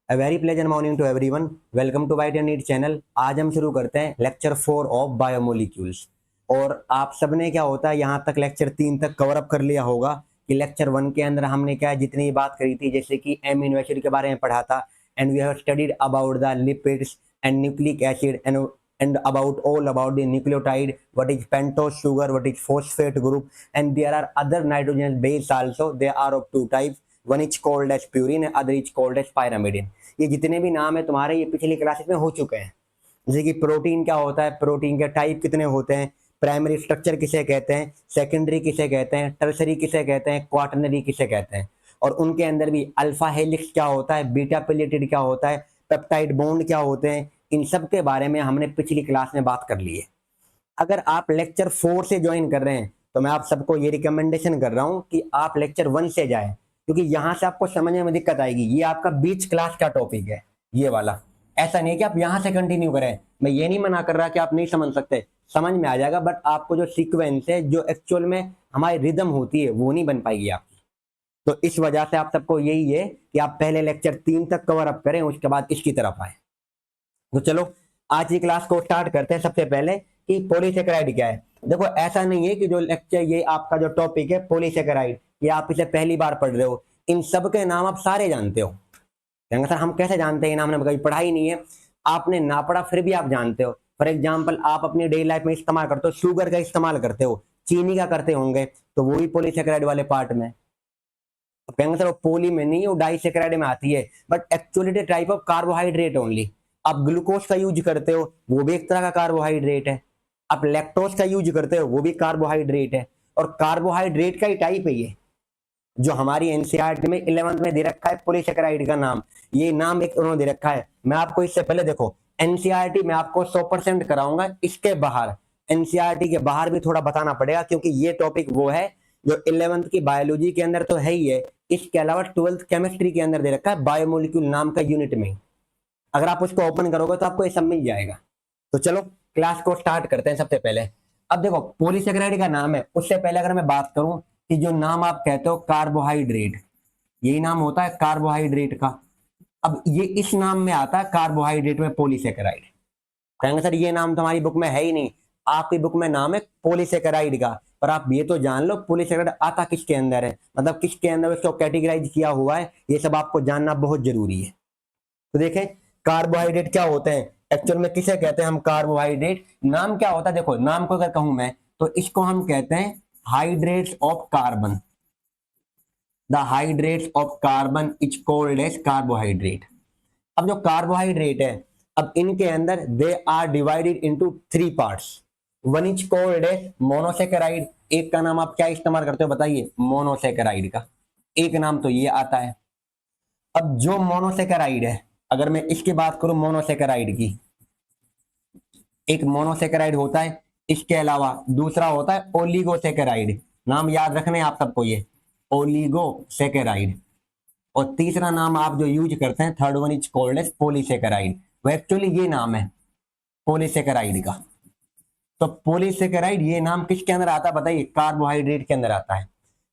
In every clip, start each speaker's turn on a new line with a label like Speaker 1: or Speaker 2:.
Speaker 1: A very pleasant morning to everyone. Welcome to white and NEET channel. आज हम शुरू करते हैं लेक्चर 4 ऑफ बायोमोलिक्यूल्स। और आप सबने क्या होता है यहाँ तक लेक्चर 3 तक कवर अप कर लिया होगा कि लेक्चर 1 के अंदर हमने क्या जितनी बात करी थी, जैसे कि एमिनो एसिड के बारे में पढ़ा था, and we have studied about the lipids and nucleic acid and about all about the nucleotide, what is pentose sugar, what is phosphate group, and there are other nitrogen base also. They are of two types. One is called as purine and other is called as pyrimidine. ये जितने भी नाम है तुम्हारे ये पिछली classes में हो चुके हैं। जैसे कि प्रोटीन क्या होता है, प्रोटीन के टाइप कितने होते हैं, प्राइमरी स्ट्रक्चर किसे कहते हैं, सेकेंडरी किसे कहते हैं, टर्सरी किसे कहते हैं, क्वाटरनरी किसे कहते हैं, और उनके अंदर भी अल्फा हेलिक्स क्या होता है, बीटा प्लेटेड क्या होता है, पेप्टाइड बॉन्ड क्या होते हैं, इन सब के बारे में हमने पिछली क्लास में बात कर ली है। अगर आप लेक्चर 4 से ज्वाइन कर रहे हैं तो मैं आप सबको ये रिकमेंडेशन कर रहा हूं कि आप लेक्चर 1 से जाएं, क्योंकि यहां से आपको समझने में दिक्कत आएगी। ये आपका बीच क्लास का टॉपिक है ये वाला। ऐसा नहीं है कि आप यहां से कंटिन्यू करें। मैं ये नहीं मना कर रहा कि आप नहीं समझ सकते, समझ में आ जाएगा, बट आपको जो सीक्वेंस है, जो एक्चुअल में हमारी रिदम होती है, वो नहीं बन पाएगी आपकी। तो इस वजह से आप सबको यही है कि आप पहले लेक्चर 3 तक कवर अप करें, उसके बाद इसकी तरफ आए। तो चलो आज की क्लास को स्टार्ट करते हैं। सबसे पहले कि पॉलीसेकेराइड क्या है। देखो ऐसा नहीं है कि जो लेक्चर ये आपका जो टॉपिक है पॉलीसेकेराइड, ये आप इसे पहली बार पढ़ रहे हो। इन सब के नाम आप सारे जानते हो। कहेंगे सर हम कैसे जानते हैं, नाम हमने कभी पढ़ा ही नहीं है। आपने ना पढ़ा फिर भी आप जानते हो। फॉर एग्जाम्पल आप अपनी डेली लाइफ में इस्तेमाल करते हो, शुगर का इस्तेमाल करते हो, चीनी का करते होंगे, तो वो भी पॉलीसेकेराइड वाले पार्ट में। कहेंगे सर वो पोली में नहीं, वो डाइसेकेराइड में आती है, but actually type of carbohydrate only. आप ग्लूकोज का यूज करते हो, वो भी एक तरह का कार्बोहाइड्रेट है। आप लैक्टोज का यूज करते हो, वो भी कार्बोहाइड्रेट है। और कार्बोहाइड्रेट का ही टाइप है ये, जो हमारी एनसीईआरटी में 11th में दे रखा है पॉलीसेकेराइड का नाम। ये नाम एक उन्होंने दे रखा है। मैं आपको इससे पहले देखो एनसीईआरटी में आपको 100% कराऊंगा, इसके बाहर एनसीईआरटी के बाहर भी थोड़ा बताना पड़ेगा, क्योंकि ये टॉपिक वो है जो 11th की बायोलॉजी के अंदर तो है ही है, इसके अलावा 12th केमिस्ट्री के अंदर दे रखा है बायोमोलिक्यूल नाम का यूनिट में। अगर आप उसको ओपन करोगे तो आपको ये सब मिल जाएगा। तो चलो क्लास को स्टार्ट करते हैं। सबसे पहले अब देखो पॉलीसेकेराइड का नाम है, उससे पहले अगर मैं बात करूं कि जो नाम आप कहते हो कार्बोहाइड्रेट, यही नाम होता है कार्बोहाइड्रेट का। अब ये इस नाम में आता है कार्बोहाइड्रेट में पॉलीसेकेराइड। कहेंगे सर ये नाम तो हमारी बुक में है ही नहीं। आपकी बुक में नाम है पॉलीसेकेराइड का, पर आप ये तो जान लो पॉलीसेकेराइड आता किसके अंदर है, मतलब किसके अंदर उसको कैटेगराइज किया हुआ है, ये सब आपको जानना बहुत जरूरी है। तो देखें कार्बोहाइड्रेट क्या होते हैं, एक्चुअल में किसे कहते हैं हम कार्बोहाइड्रेट। नाम क्या होता है, देखो नाम को अगर कहूं मैं तो इसको हम कहते हैं hydrates of carbon. The hydrates of carbon is called as carbohydrate. अब जो कार्बोहाइड्रेट है, अब इनके अंदर they are divided into 3 parts. One is called as monosaccharide. एक का नाम आप क्या इस्तेमाल करते हो बताइए, मोनोसेकेराइड का एक नाम तो ये आता है। अब जो मोनोसेकेराइड है, अगर मैं इसकी बात करूं मोनोसेकेराइड की, एक मोनोसेकेराइड होता है, इसके अलावा दूसरा होता है ओलिगोसेकेराइड। नाम याद रखने आप सबको ये ओलिगोसेकेराइड। और तीसरा नाम आप जो यूज करते हैं third one is called as polysaccharide. वो एक्चुअली ये नाम है पॉलीसेकेराइड का। तो पॉलीसेकेराइड ये नाम किसके अंदर आता है बताइए, कार्बोहाइड्रेट के अंदर आता है।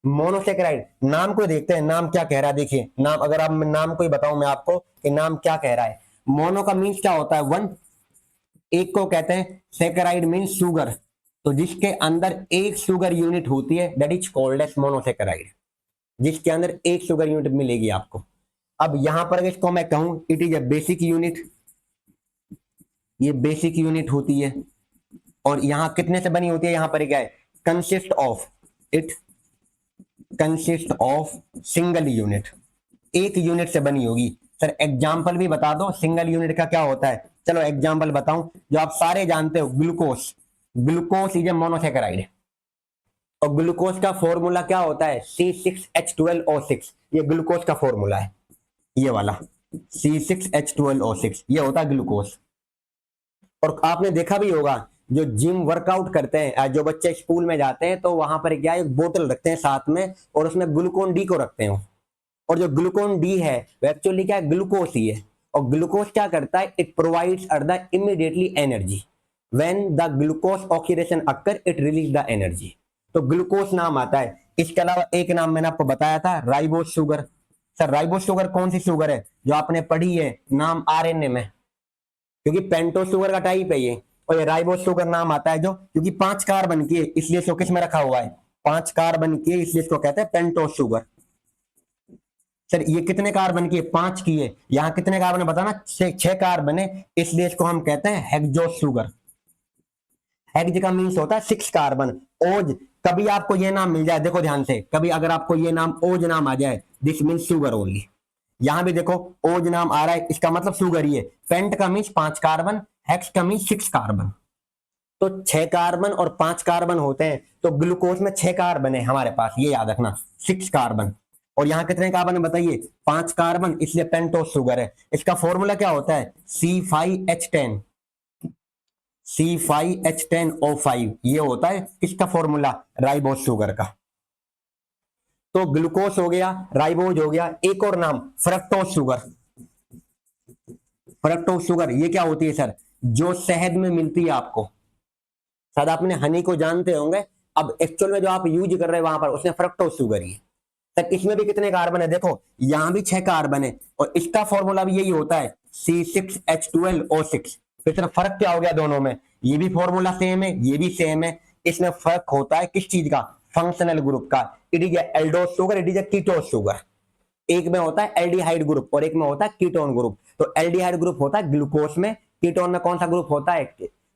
Speaker 1: मोनोसेकेराइड नाम को देखते हैं, नाम क्या कह रहा है। देखिए नाम, अगर आप नाम को ही बताऊं मैं आपको कि नाम क्या कह रहा है। मोनो का मीन्स क्या होता है, वन। एक को कहते हैं सेकेराइड मीन्स शुगर, तो जिसके अंदर एक शुगर यूनिट होती है that is called as monosaccharide, जिसके अंदर एक शुगर यूनिट मिलेगी आपको। अब यहां पर इसको मैं कहूं it is a basic unit, ये बेसिक यूनिट होती है। और यहां कितने से बनी होती है, यहां पर क्या है, consist of, it consist of single unit, एक यूनिट से बनी होगी। सर एग्जाम्पल भी बता दो सिंगल यूनिट का क्या होता है। चलो एग्जाम्पल बताऊं जो आप सारे जानते हो, glucose. Glucose is a monosaccharide, और ग्लूकोज का फॉर्मूला क्या होता है, C6H12O6। ये ग्लूकोज का फॉर्मूला है, ये वाला C6H12O6, ये होता है ग्लूकोज। और आपने देखा भी होगा जो जिम वर्कआउट करते हैं, जो बच्चे स्कूल में जाते हैं, तो वहां पर क्या एक बोतल रखते हैं साथ में, और उसमें ग्लूकोन डी को रखते हैं। और जो ग्लूकोन डी है वो एक्चुअली क्या है, ग्लूकोज ही है। और ग्लूकोज क्या करता है, it provides the immediately energy. When the glucose oxidation occur it release the energy. तो ग्लूकोज नाम आता है। इसके अलावा एक नाम मैंने आपको बताया था, ribose sugar. Sir ribose sugar कौन सी शुगर है जो आपने पढ़ी है नाम आरएनए में, क्योंकि पेंटोस शुगर का टाइप है ये, और ये राइबोस शुगर नाम आता है जो, क्योंकि 5 कार्बन की है इसलिए इसको किस में रखा हुआ है, 5 कार्बन की है इसलिए इसको कहते हैं पेंटोस शुगर। सर ये कितने कार्बन की है, 5 की है, यहाँ कितने कार्बन है बताना, 6 कार्बन है इसलिए इसको हम कहते हैं हेक्सोस शुगर। हेक्स का मीन्स होता है 6 कार्बन। ओज, कभी आपको ये नाम मिल जाए, देखो ध्यान से, कभी अगर आपको ये नाम ओज नाम आ जाए, दिस मीन्स शुगर ओनली। यहां भी देखो ओज नाम आ रहा है, इसका मतलब शुगर ही है। पेंट का मीन्स 5 कार्बन, हेक्स का मीन्स 6 कार्बन। तो 6 कार्बन और 5 कार्बन होते हैं, तो ग्लूकोज में 6 कार्बन है हमारे पास, ये याद रखना, 6 कार्बन। और यहाँ कितने कार्बन है बताइए, 5 कार्बन, इसलिए पेंटोस शुगर है। इसका फॉर्मूला क्या होता है, C5H10, C5H10O5, ये होता है किसका फॉर्मूला, राइबोस शुगर का। तो ग्लूकोज हो गया, राइबोज हो गया, एक और नाम फ्रक्टोज शुगर। फ्रक्टोज शुगर ये क्या होती है सर, जो शहद में मिलती है आपको, शायद आपने हनी को जानते होंगे, अब एक्चुअल में जो आप यूज कर रहे हैं वहां पर उसमें फ्रक्टोज शुगर ही है। सर इसमें भी कितने कार्बन है, देखो यहां भी 6 कार्बन है, और इसका फॉर्मूला भी यही होता है C6H12O6। फिर सर फर्क क्या हो गया दोनों में, ये भी फॉर्मूला सेम है, ये भी सेम है, इसमें फर्क होता है किस चीज का, फंक्शनल ग्रुप का। It is Eldhose sugar, it is ketose sugar. एक में होता है एल्डिहाइड ग्रुप और एक में होता है कीटोन ग्रुप। तो एल्डिहाइड ग्रुप होता है ग्लूकोज में, कीटोन में कौन सा ग्रुप होता है,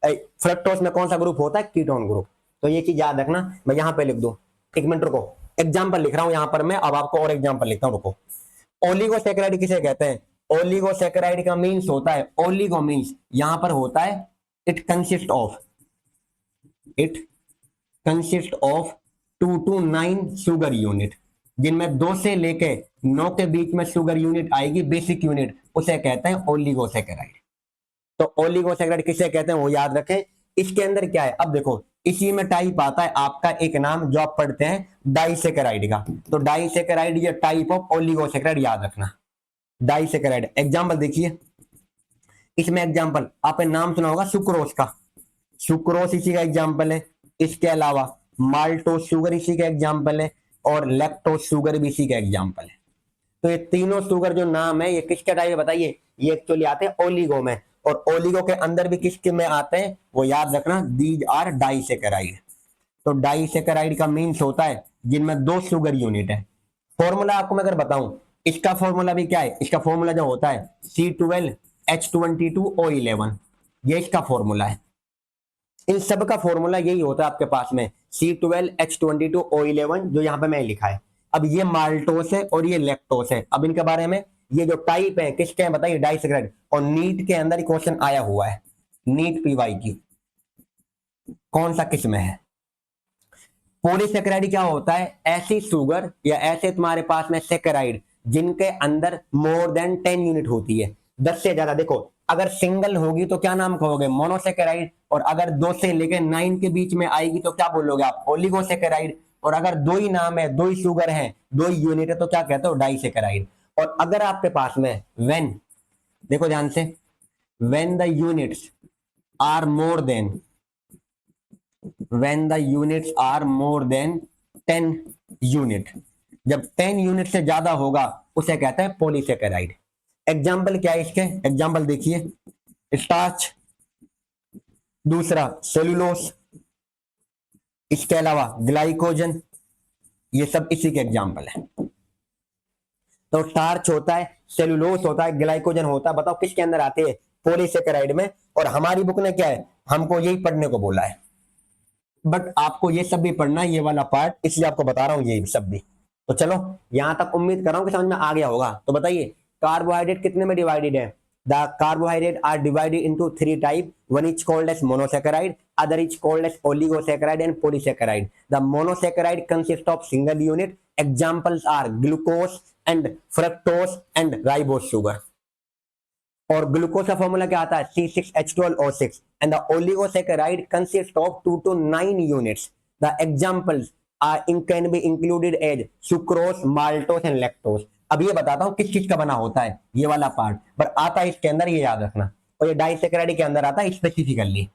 Speaker 1: फ्रक्टोज में कौन सा ग्रुप होता है, कीटोन ग्रुप। तो ये चीज याद रखना। मैं यहां पे लिख दूं, एक मिनट रुको, एग्जाम्पल लिख रहा हूं यहां पर मैं, अब आपको और एग्जाम्पल लिखता हूं, रुको। ओलिगोसैकेराइड किसे कहते हैं, ओलिगोसैकेराइड का मीन्स होता है, ओलिगो मीन्स यहां पर होता है it consist of, it consist of 2 to 9 sugar unit, जिनमें 2 से लेके 9 के बीच में शुगर यूनिट आएगी, बेसिक यूनिट, उसे कहते हैं ओलिगोसैकेराइड। तो ओलिगोसैकेराइड किसे कहते हैं वो याद रखें। इसके अंदर क्या है, अब देखो इसी में टाइप आता है आपका एक नाम जो आप पढ़ते हैं डाइसैकेराइड का। तो डाइसैकेराइड ये टाइप ऑफ ओलिगोसैकेराइड याद रखना, डाइसैकेराइड। एग्जांपल देखिए, इसमें एग्जांपल आपने नाम सुना होगा सुक्रोज का, सुक्रोज इसी का एग्जांपल है। इसके अलावा माल्टोज शुगर इसी का एग्जांपल है, और लैक्टोज शुगर भी इसी का एग्जांपल है। तो ये तीनों शुगर जो नाम है ये किसके टाइप है बताइए, ये एक्चुअली आते हैं ओलिगो में, और ओलिगो के अंदर भी किसके में आते हैं वो याद रखना, दीज आर डाइसैकेराइड। तो डाइसैकेराइड का मीन्स होता है जिनमें 2 शुगर यूनिट है। फॉर्मूला आपको मैं अगर बताऊं, इसका फॉर्मूला भी क्या है, इसका फॉर्मूला जो होता है C12H22O11, ये इसका फॉर्मूला है। इन सब का फॉर्मूला यही होता है आपके पास में, C12H22O11 जो यहाँ पे मैं लिखा है। अब ये माल्टोस है और ये लैक्टोस है। अब इनके बारे में, ये जो टाइप है किसके हैं बताइए, डाइसैकेराइड। और नीट के अंदर क्वेश्चन आया हुआ है, नीट पीवाई की, कौन सा किस में है। पॉलीसैकेराइड क्या होता है, ऐसी शुगर या ऐसे तुम्हारे पास में सैकेराइड जिनके अंदर मोर देन 10 यूनिट होती है, 10 से ज्यादा। देखो अगर सिंगल होगी तो क्या नाम कहोगे, मोनोसैकेराइड, और अगर 2 से लेकर 9 के बीच में आएगी तो क्या बोलोगे आप, ओलिगोसैकेराइड। और अगर 2 ही नाम है, 2 ही शुगर है, 2 ही यूनिट है, तो क्या कहते हो, डाइसैकेराइड। और अगर आपके पास में व्हेन, देखो ध्यान से, when the units are more than, when the units are more than 10 unit, जब 10 यूनिट से ज्यादा होगा उसे कहते हैं पॉलीसैकेराइड। एग्जाम्पल क्या है इसके, एग्जाम्पल देखिए, स्टार्च, दूसरा सेलुलोस, इसके अलावा ग्लाइकोजन, ये सब इसी के एग्जाम्पल है। तो स्टार्च होता है, सेलुलोस होता है, ग्लाइकोजन होता है, बताओ किसके अंदर आते हैं, पॉलीसैकेराइड में। और हमारी बुक ने क्या है, हमको यही पढ़ने को बोला है, बट आपको ये सब भी पढ़ना है, ये वाला पार्ट, इसलिए आपको बता रहा हूं ये सब भी। तो चलो यहां तक उम्मीद कर रहा हूं कि समझ में आ गया होगा। तो बताइए कार्बोहाइड्रेट कितने में डिवाइडेड है, the carbohydrate are divided into 3 type, one is called as monosaccharide, other is called as oligosaccharide and polysaccharide. The monosaccharide consists of single unit. Examples are glucose and fructose and ribose sugar. और glucose का formula क्या आता है, C6H12O6, and the oligosaccharide consists of 2 to 9 units. The examples can be included as sucrose, maltose and lactose. अब ये बताता हूँ किस चीज का बना होता है ये वाला पार्ट, पर आता है इसके अंदर, ये याद रखना। और ये डाइसैकेराइड के अंदर आता है specifically.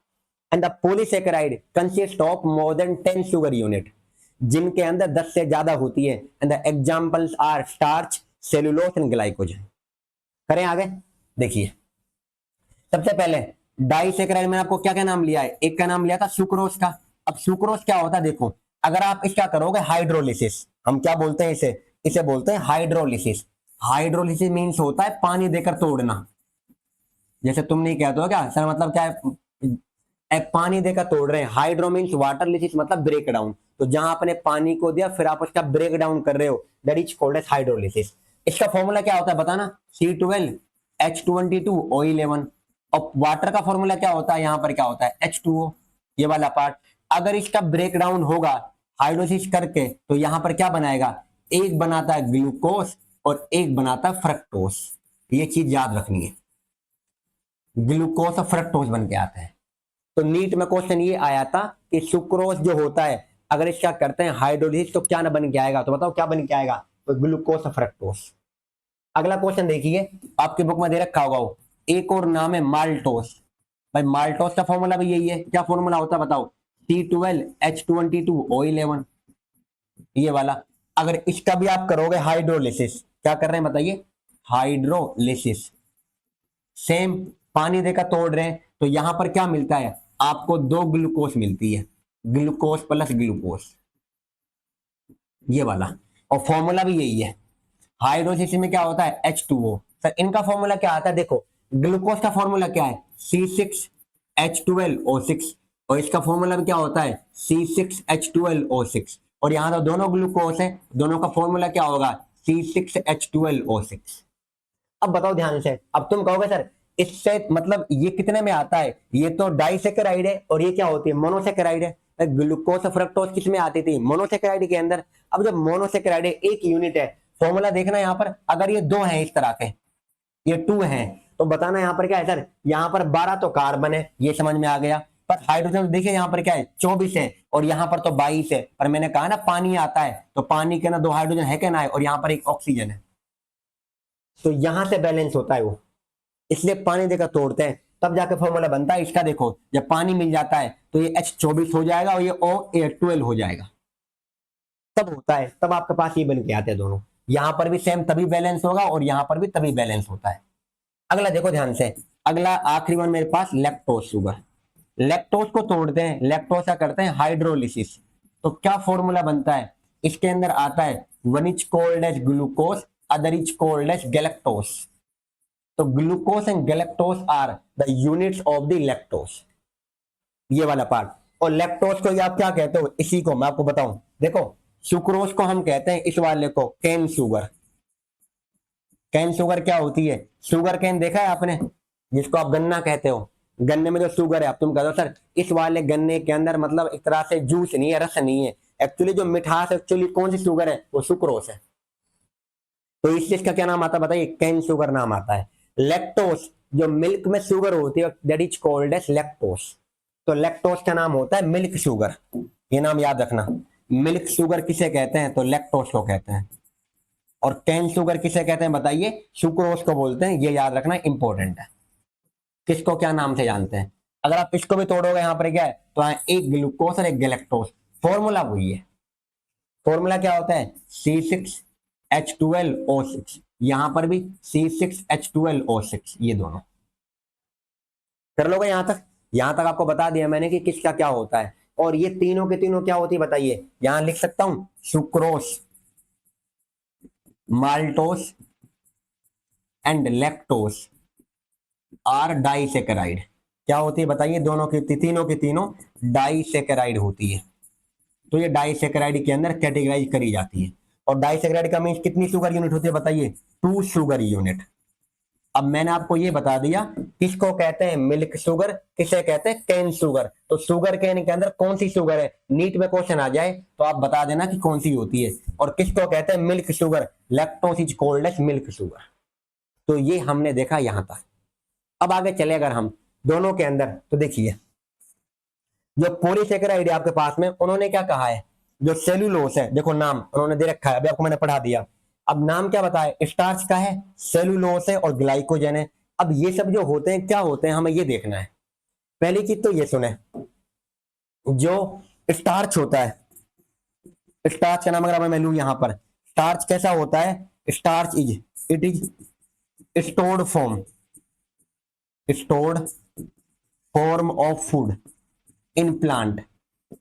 Speaker 1: And the polysaccharide consist of more than 10 sugar unit, जिनके अंदर 10 से ज्यादा होती है। And the examples are starch, cellulose and glycogen. करें आगे, देखिए सबसे पहले डाइसेकेराइड में आपको क्या क्या नाम लिया है, एक का नाम लिया था सुक्रोज का। अब सुक्रोज क्या होता है, देखो अगर आप इसका करोगे हाइड्रोलिसिस, हम क्या बोलते हैं इसे, इसे बोलते हैं हाइड्रोलिसिस। हाइड्रोलिसिस मीन्स होता है पानी देकर तोड़ना। जैसे तुम नहीं कहते हो क्या सर, मतलब क्या है, एक पानी देकर तोड़ रहे हैं। हाइड्रो मीन्स वाटर, लिसिस मतलब ब्रेक डाउन। तो जहां आपने पानी को दिया फिर आप उसका ब्रेक डाउन कर रहे हो, that is called as hydrolysis. इसका फॉर्मूला क्या होता है बताना, C12H22O11। और वाटर का फॉर्मूला क्या होता है, यहां पर क्या होता है H2O, ये वाला पार्ट। अगर इसका ब्रेक डाउन होगा हाइड्रोलिसिस करके तो यहां पर क्या बनाएगा, एक बनाता है ग्लूकोज और एक बनाता है फ्रक्टोज। ये चीज याद रखनी है, ग्लूकोज और फ्रक्टोज बन के आता है। तो नीट में क्वेश्चन ये आया था कि सुक्रोज जो होता है अगर इसका करते हैं हाइड्रोलिसिस तो क्या ना बन के आएगा, तो बताओ क्या बन के आएगा, तो ग्लूकोज और फ्रक्टोज। अगला क्वेश्चन देखिए, आपकी बुक में दे रखा होगा वो, एक और नाम है माल्टोस। भाई माल्टोस का फॉर्मूला भी यही है, क्या फॉर्मूला होता है बताओ, C12H22O11, ये वाला। अगर इसका भी आप करोगे हाइड्रोलिसिस, क्या कर रहे हैं बताइए, हाइड्रोलिसिस, सेम पानी देकर तोड़ रहे हैं तो यहां पर क्या मिलता है आपको, दो ग्लूकोज मिलती है, ग्लूकोज प्लस ग्लूकोज, ये वाला। और फॉर्मूला भी यही है। हाइड्रोलिसिस में क्या होता है H2O। सर इनका फॉर्मूला क्या आता है, देखो ग्लूकोज का फॉर्मूला क्या है C6H12O6, और इसका फॉर्मूला भी क्या होता है C6H12O6। और यहां तो दोनों ग्लूकोज है, दोनों का फॉर्मूला क्या होगा C6H12O6। अब बताओ ध्यान से, अब तुम कहोगे सर इससे मतलब ये कितने में आता है, ये तो डाइसेकेराइड है और ये क्या होती है मोनोसेकेराइड है। ग्लूकोज फ्रक्टोज किस में आती थी, मोनोसेकेराइड के अंदर। अब जब मोनोसेकेराइड है एक यूनिट है, फॉर्मूला देखना यहाँ पर, अगर ये दो हैं इस तरह के, ये 2 हैं, तो बताना यहाँ पर क्या है सर, यहाँ पर 12 तो कार्बन है, ये समझ में आ गया। पर हाइड्रोजन देखिए यहाँ पर क्या है 24 है, और यहाँ पर तो 22 है। पर मैंने कहा ना पानी आता है तो पानी के ना 2 हाइड्रोजन है क्या ना है, और यहाँ पर एक ऑक्सीजन है, तो यहां से बैलेंस होता है वो, इसलिए पानी देकर तोड़ते हैं तब जाकर फॉर्मूला बनता है इसका। देखो जब पानी मिल जाता है तो ये H24 हो जाएगा और ये O12 हो जाएगा, तब होता है, तब आपके पास ये बन के आते हैं दोनों। यहां पर भी सेम तभी बैलेंस होगा और यहां पर भी तभी बैलेंस होता है। अगला देखो ध्यान से, अगला आखिरी वन मेरे पास लैक्टोज शुगर। लैक्टोज को तोड़ते हैं, लैक्टोज का करते हैं हाइड्रोलिसिस, तो क्या फॉर्मूला बनता है, इसके अंदर आता है one is called as glucose, other is called as galactose. तो glucose and galactose are the units of the lactose, ये वाला पार्ट। और लैक्टोज को आप क्या कहते हो, इसी को मैं आपको बताऊं, देखो सुक्रोज को हम कहते हैं इस वाले को कैन शुगर। कैन शुगर क्या होती है, शुगर कैन देखा है आपने, जिसको आप गन्ना कहते हो, गन्ने में जो शुगर है, आप तुम कहते हो सर इस वाले गन्ने के अंदर मतलब एक तरह से जूस नहीं है, रस नहीं है। एक्चुअली जो मिठास एक्चुअली कौन सी शुगर है, वो सुक्रोज है। तो इस चीज का क्या नाम आता है बताइए, कैन शुगर नाम आता है। लैक्टोज जो मिल्क में शुगर होती है that is called as lactose. तो लैक्टोज का नाम होता है मिल्क शुगर, ये नाम याद रखना। मिल्क शुगर किसे कहते हैं, तो लैक्टोज को कहते हैं। और कैन शुगर किसे कहते हैं बताइए, सुक्रोज को बोलते हैं, ये याद रखना इंपॉर्टेंट है। किसको क्या नाम से जानते हैं, अगर आप इसको भी तोड़ोगे यहाँ पर क्या है, तो एक ग्लूकोज और एक गैलेक्टोज, फॉर्मूला वही है। फॉर्मूला क्या होता है C6H12O6, यहां पर भी C6H12O6, ये दोनों कर लोगे यहां तक। यहां तक आपको बता दिया मैंने कि किसका क्या होता है, और ये तीनों के तीनों क्या होती है बताइए, यहां लिख सकता हूं sucrose, maltose and lactose are disaccharide. क्या होती है बताइए, दोनों की तीनों की तीनों डाइसेकेराइड होती है। तो ये डाइसेकेराइड के अंदर कैटेगराइज करी जाती है। और डाइसेकेराइड का मीन कितनी शुगर यूनिट होती है बताइए, 2 शुगर यूनिट। अब मैंने आपको ये बता दिया किसको कहते हैं मिल्क शुगर, किसे कहते हैं कैन शुगर। तो शुगर कैन के अंदर कौन सी शुगर है, नीट में क्वेश्चन आ जाए तो आप बता देना कि कौन सी होती है। और किसको कहते हैं milk sugar, lactose is called as milk sugar. तो ये हमने देखा यहां तक। अब आगे चले अगर हम दोनों के अंदर, तो देखिए जो पॉलीसेकेराइड है आपके पास में, उन्होंने क्या कहा है, जो सेलुलोस है, देखो नाम उन्होंने दे रखा है, अभी आपको मैंने पढ़ा दिया। अब नाम क्या बताया, स्टार्च का है, सेलुलोस है और ग्लाइकोजन है। अब ये सब जो होते हैं क्या होते हैं, हमें ये देखना है। पहली चीज तो ये सुने, जो स्टार्च होता है, स्टार्च का नाम अगर मैं लू यहां पर, स्टार्च कैसा होता है, starch it is stored form of food in plant.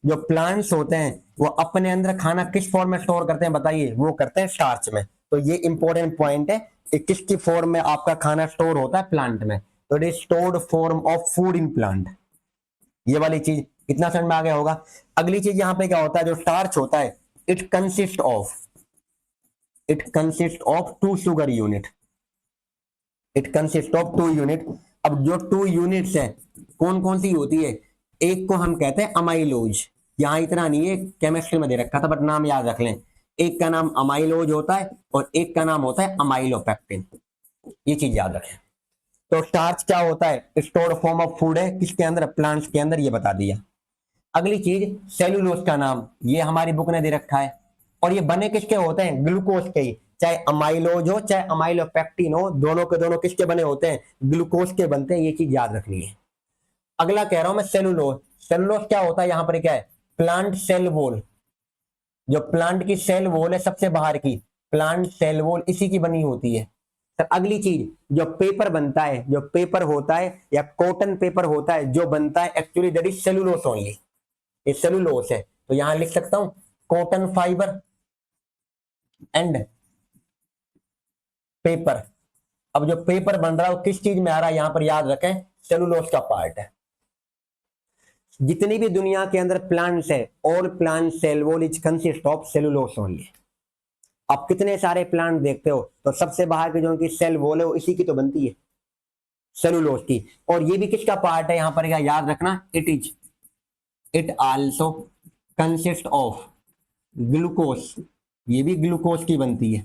Speaker 1: जो प्लांट्स होते हैं वो अपने अंदर खाना किस फॉर्म में स्टोर करते हैं बताइए, वो करते हैं स्टार्च में। तो ये इंपॉर्टेंट पॉइंट है कि किसकी फॉर्म में आपका खाना स्टोर होता है, प्लांट में। तो it is stored form of food in plant. ये वाली चीज इतना समझ में आ गया होगा। अगली चीज यहाँ पे क्या होता है, जो स्टार्च होता है it consist of two sugar unit. It consist of two unit. अब जो टू यूनिट्स है कौन कौन सी होती है, एक को हम कहते हैं अमाइलोज। यहां इतना नहीं है, केमिस्ट्री में दे रखा था बट नाम याद रख लें। एक का नाम अमाइलोज होता है और एक का नाम होता है अमाइलोपेक्टिन। ये चीज याद रखें। तो स्टार्च क्या होता है, स्टोर्ड फॉर्म ऑफ फूड है किसके अंदर, प्लांट्स के अंदर, ये बता दिया। अगली चीज सेलुलोज का नाम, ये हमारी बुक ने दे रखा है। और ये बने किसके होते हैं, ग्लूकोज के ही। चाहे अमाइलोज हो चाहे अमाइलोपेक्टिन हो, दोनों के दोनों किसके बने होते हैं, ग्लूकोज के बनते हैं। ये चीज याद रखनी है। अगला कह रहा हूं मैं सेलुलोज। सेलुलोज क्या होता है, यहां पर क्या है, प्लांट सेल वॉल। जो प्लांट की सेल वॉल है सबसे बाहर की, प्लांट सेल वॉल इसी की बनी होती है। सर अगली चीज, जो पेपर बनता है, जो पेपर होता है या कॉटन पेपर होता है जो बनता है, actually that is cellulose only. ये सेलुलोज है। तो यहां लिख सकता हूं कॉटन फाइबर एंड पेपर। अब जो पेपर बन रहा है वो किस चीज में आ रहा है, यहां पर याद रखें सेलुलोज का पार्ट है। जितनी भी दुनिया के अंदर प्लांट्स है, all plant cell wall is consist of cellulose only. आप कितने सारे प्लांट देखते हो तो सबसे बाहर की जो उनकी सेल वॉल है वो इसी की तो बनती है, सेलुलोज की। और ये भी किसका पार्ट है, यहां पर क्या याद रखना, it also consist of glucose. ये भी ग्लूकोज की बनती है।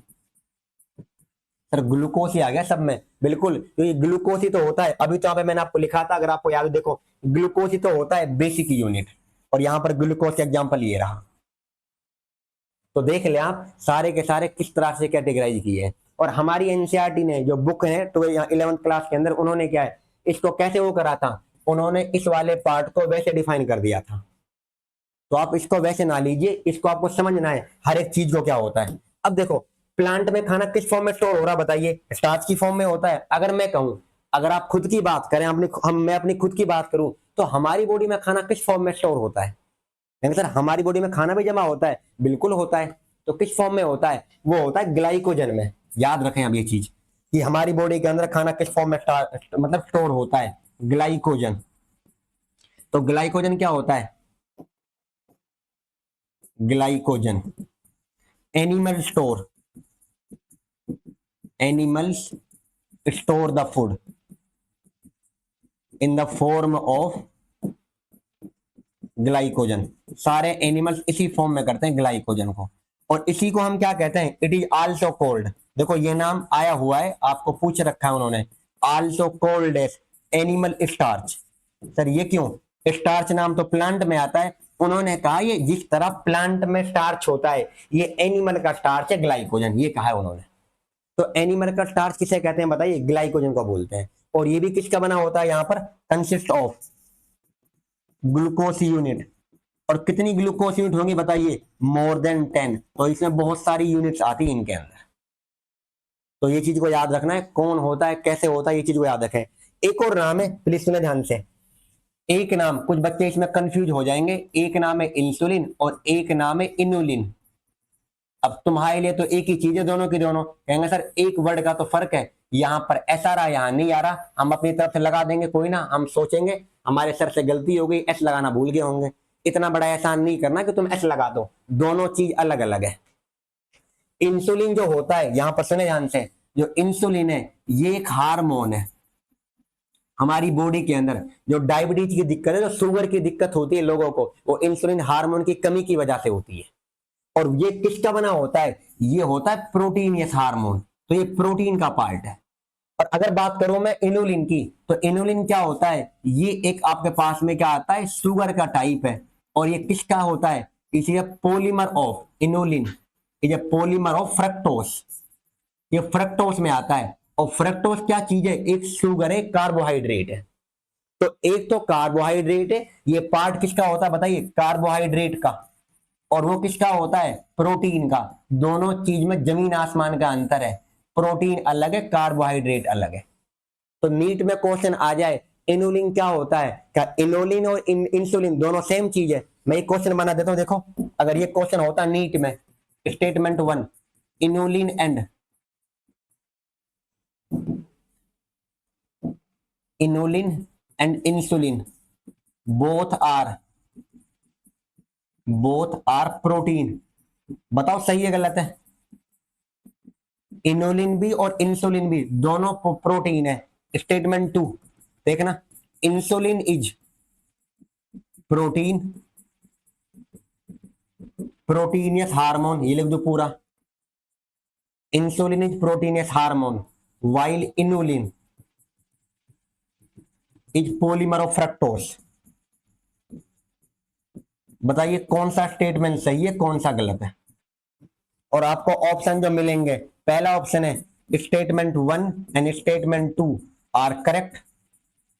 Speaker 1: सर ग्लूकोज ही आ गया सब में, बिल्कुल। तो ये ग्लूकोज ही तो होता है। अभी तो यहाँ पे मैंने आपको लिखा था, अगर आपको याद हो देखो, ग्लूकोज ही तो होता है बेसिक यूनिट। और यहां पर ग्लूकोज का एग्जांपल ये रहा। तो देख ले आप सारे के सारे किस तरह से कैटेगराइज किए हैं। और हमारी एनसीईआरटी ने जो बुक है तो 11th क्लास के अंदर उन्होंने क्या है, इसको कैसे वो करा था, उन्होंने इस वाले पार्ट को वैसे डिफाइन कर दिया था। तो आप इसको वैसे ना लीजिए, इसको आपको समझना है हर एक चीज को क्या होता है। अब देखो प्लांट में खाना किस फॉर्म में स्टोर हो रहा है बताइए, स्टार्च की फॉर्म में होता है। अगर मैं कहूं, अगर आप खुद की बात करें, मैं अपनी खुद की बात करूं, तो हमारी बॉडी में खाना किस फॉर्म में स्टोर होता है, यानी सर हमारी बॉडी में खाना भी जमा होता है, बिल्कुल होता है। तो किस फॉर्म में होता है, वो होता है ग्लाइकोजन में। याद रखें अब ये चीज कि हमारी बॉडी के अंदर खाना किस फॉर्म में मतलब स्टोर होता है, ग्लाइकोजन। तो ग्लाइकोजन क्या होता है, glycogen animals store the food in the form of glycogen. सारे एनिमल्स इसी फॉर्म में करते हैं ग्लाइकोजन को। और इसी को हम क्या कहते हैं, इट इज आल्सो कॉल्ड, देखो ये नाम आया हुआ है, आपको पूछ रखा है उन्होंने, also called as animal starch. Sir ये क्यों, स्टार्च नाम तो प्लांट में आता है, उन्होंने कहा ये जिस तरह प्लांट में स्टार्च होता है, ये एनिमल का स्टार्च है ग्लाइकोजन, ये कहा है उन्होंने। तो एनिमल का स्टार्च किसे कहते हैं बताइए, ग्लाइकोजन को बोलते हैं। और ये भी किसका बना होता है, यहां पर कंसिस्ट ऑफ ग्लूकोज यूनिट। और कितनी ग्लूकोज यूनिट होंगी बताइए, मोर देन 10। तो इसमें बहुत सारी यूनिट्स आती है इनके अंदर। तो ये चीज को याद रखना है, कौन होता है कैसे होता है, ये चीज को याद रखें। एक और नाम है, प्लीज सुने ध्यान से। एक नाम, कुछ बच्चे इसमें कंफ्यूज हो जाएंगे, एक नाम है इंसुलिन और एक नाम है इनुलिन। अब तुम्हारे लिए तो एक ही चीज है दोनों की दोनों, कहेंगे सर एक वर्ड का तो फर्क है, यहाँ पर ऐसा रहा यहाँ नहीं आ रहा, हम अपनी तरफ से लगा देंगे, कोई ना, हम सोचेंगे हमारे सर से गलती हो गई, एस लगाना भूल गए होंगे। इतना बड़ा एहसान नहीं करना कि तुम एस लगा दो, दोनों चीज अलग अलग है। इंसुलिन जो होता है, यहां पर सुने ध्यान से, जो इंसुलिन है ये एक हार्मोन है। हमारी बॉडी के अंदर जो डायबिटीज की दिक्कत है, जो शुगर की दिक्कत होती है लोगों को, वो इंसुलिन हार्मोन की कमी की वजह से होती है। और ये किसका बना होता है, ये होता है प्रोटीनियस हार्मोन। तो ये प्रोटीन का पार्ट है। और अगर बात करूं मैं इनुलिन की, तो इनुलिन क्या होता है, ये एक आपके पास में क्या आता है, शुगर का टाइप है। और ये किसका होता है, इसे पॉलीमर ऑफ इनुलिन, ये पॉलीमर ऑफ फ्रक्टोस, ये फ्रक्टोस में आता है। और फ्रक्टोस क्या चीज है, एक शुगर है, कार्बोहाइड्रेट है। तो एक तो कार्बोहाइड्रेट है, ये पार्ट किसका होता है बताइए, कार्बोहाइड्रेट का। और वो किसका होता है, प्रोटीन का। दोनों चीज में जमीन आसमान का अंतर है, प्रोटीन अलग है, कार्बोहाइड्रेट अलग है। तो नीट में क्वेश्चन आ जाए इनुलिन क्या होता है, क्या इनुलिन और इंसुलिन दोनों सेम चीज है। मैं एक क्वेश्चन बना देता हूं, देखो अगर ये क्वेश्चन होता नीट में, statement 1, inulin and insulin both are protein, बताओ सही है गलत है। इनुलिन भी और इंसुलिन भी दोनों प्रोटीन है। स्टेटमेंट 2 देखना, इंसुलिन इज प्रोटीनियस हार्मोन, ये लिख दो पूरा, insulin is proteinaceous hormone while inulin is polymer of fructose. बताइए कौन सा स्टेटमेंट सही है, कौन सा गलत है। और आपको ऑप्शन जो मिलेंगे, पहला ऑप्शन है statement 1 and statement 2 are correct,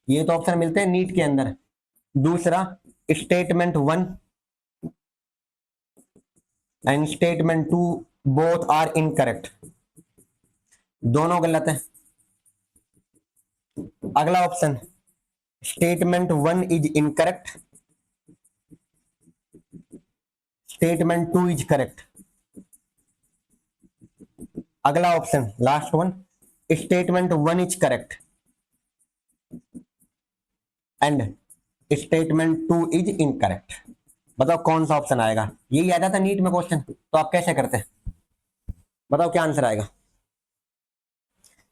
Speaker 1: ये तो ऑप्शन मिलते हैं नीट के अंदर। दूसरा statement 1 and statement 2 both are incorrect, दोनों गलत है। अगला option statement 1 is incorrect, statement 2 is correct. अगला option last one, statement 1 is correct and statement 2 is incorrect. बताओ कौन सा ऑप्शन आएगा। यही आ जाता नीट में क्वेश्चन, तो आप कैसे करते हैं, बताओ क्या आंसर आएगा।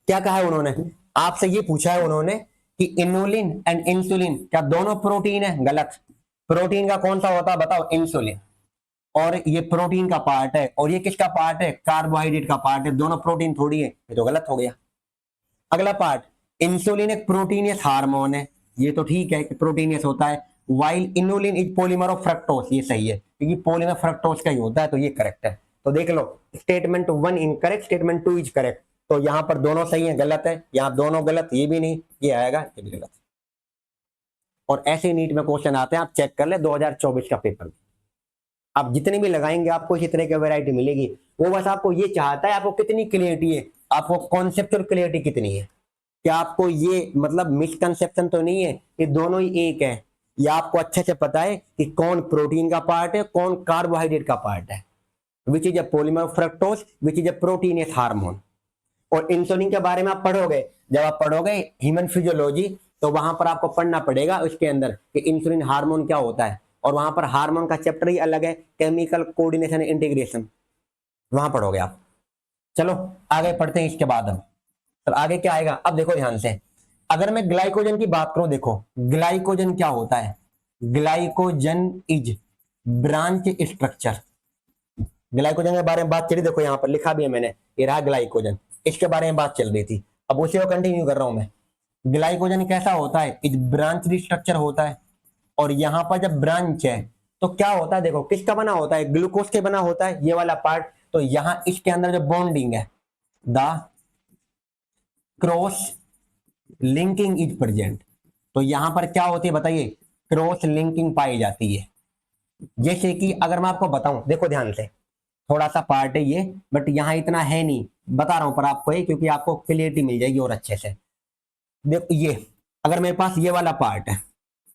Speaker 1: क्या कहा है उन्होंने, आपसे ये पूछा है उन्होंने कि इनुलिन एंड इंसुलिन क्या दोनों प्रोटीन है, गलत। प्रोटीन का कौन सा होता है बताओ, इंसुलिन, और ये प्रोटीन का पार्ट है, और ये किसका पार्ट है, कार्बोहाइड्रेट का पार्ट है, दोनों प्रोटीन थोड़ी है, ये तो गलत हो गया। अगला पार्ट, इंसुलिन एक प्रोटीनियस हार्मोन है, ये तो ठीक है कि प्रोटीनियस होता है, while inulin is polymer of fructose, ये सही है क्योंकि पॉलीमर फ्रक्टोज का ही होता है, तो ये करेक्ट है। तो देख लो statement 1 incorrect, statement 2 is correct, तो यहां पर दोनों सही है, गलत है, यहां दोनों गलत, ये भी नहीं, ये आएगा, ये भी गलत। और ऐसे नीट में क्वेश्चन आते हैं, आप चेक कर ले 2024 का पेपर, आप जितने भी लगाएंगे आपको इसी तरह की वैरायटी मिलेगी। वो बस आपको ये चाहता है आपको कितनी क्लियरिटी है, आपको कॉन्सेप्चुअल क्लियरिटी कितनी है, क्या आपको ये मतलब मिसकंसेप्शन तो नहीं है कि दोनों ही एक है, या आपको अच्छे से पता है कि कौन प्रोटीन का पार्ट है, कौन कार्बोहाइड्रेट का पार्ट है, which is a polymer of fructose, which is a proteinaceous hormone. और इंसुलिन के बारे में आप पढ़ोगे, जब आप पढ़ोगे ह्यूमन फिजियोलॉजी, तो वहां पर आपको पढ़ना पड़ेगा उसके अंदर कि इंसुलिन हार्मोन क्या होता है, और वहां पर हार्मोन का चैप्टर ही अलग है, केमिकल कोऑर्डिनेशन इंटीग्रेशन, वहां पढ़ोगे आप। चलो आगे पढ़ते हैं इसके बाद हम, तो आगे क्या आएगा अब देखो ध्यान से। अगर मैं ग्लाइकोजन की बात करूं, देखो ग्लाइकोजन क्या होता है, glycogen is branch structure. Glycogen के बारे में बात चली, देखो यहां पर लिखा भी है मैंने, ये रहा ग्लाइकोजन, इसके बारे में बात चल रही थी, अब उसी को कंटिन्यू कर रहा हूं मैं। ग्लाइकोजन कैसा होता है, इज ब्रांच स्ट्रक्चर होता है, और यहां पर जब ब्रांच है तो क्या होता है, देखो किसका बना होता है, ग्लूकोज के बना होता है ये वाला पार्ट, तो यहां इसके अंदर जो बॉन्डिंग है, the cross linking is present, तो यहां पर क्या होती है बताइए, क्रॉस लिंकिंग पाई जाती है। जैसे कि अगर मैं आपको बताऊं, देखो ध्यान से, थोड़ा सा पार्ट है ये, बट यहां इतना है नहीं, बता रहा हूं पर आपको ये, क्योंकि आपको क्लियरिटी मिल जाएगी और अच्छे से। देखो ये अगर मेरे पास ये वाला पार्ट है,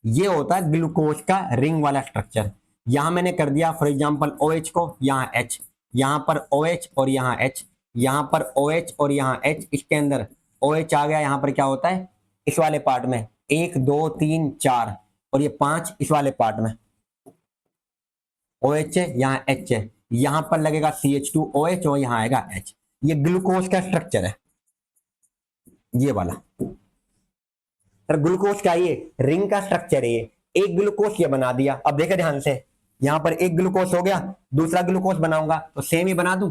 Speaker 1: ये होता है ग्लूकोज का रिंग वाला स्ट्रक्चर, यहां मैंने कर दिया फॉर एग्जांपल OH को, यहां H, यहां पर OH और यहां H, यहां पर OH और यहां H, इसके अंदर OH आ गया, यहां पर क्या होता है इस वाले पार्ट में 1 2 3 4 और ये 5 इस वाले पार्ट में OH है, यहाँ H है, यहां पर लगेगा CH2OH और यहां आएगा H, ये ग्लूकोज का स्ट्रक्चर है ये वाला। ग्लूकोज का ये रिंग का स्ट्रक्चर है, ये एक ग्लूकोज ये बना दिया। अब देखो ध्यान से, यहां पर एक ग्लूकोज हो गया, दूसरा ग्लूकोज बनाऊंगा तो सेम ही बना दूं,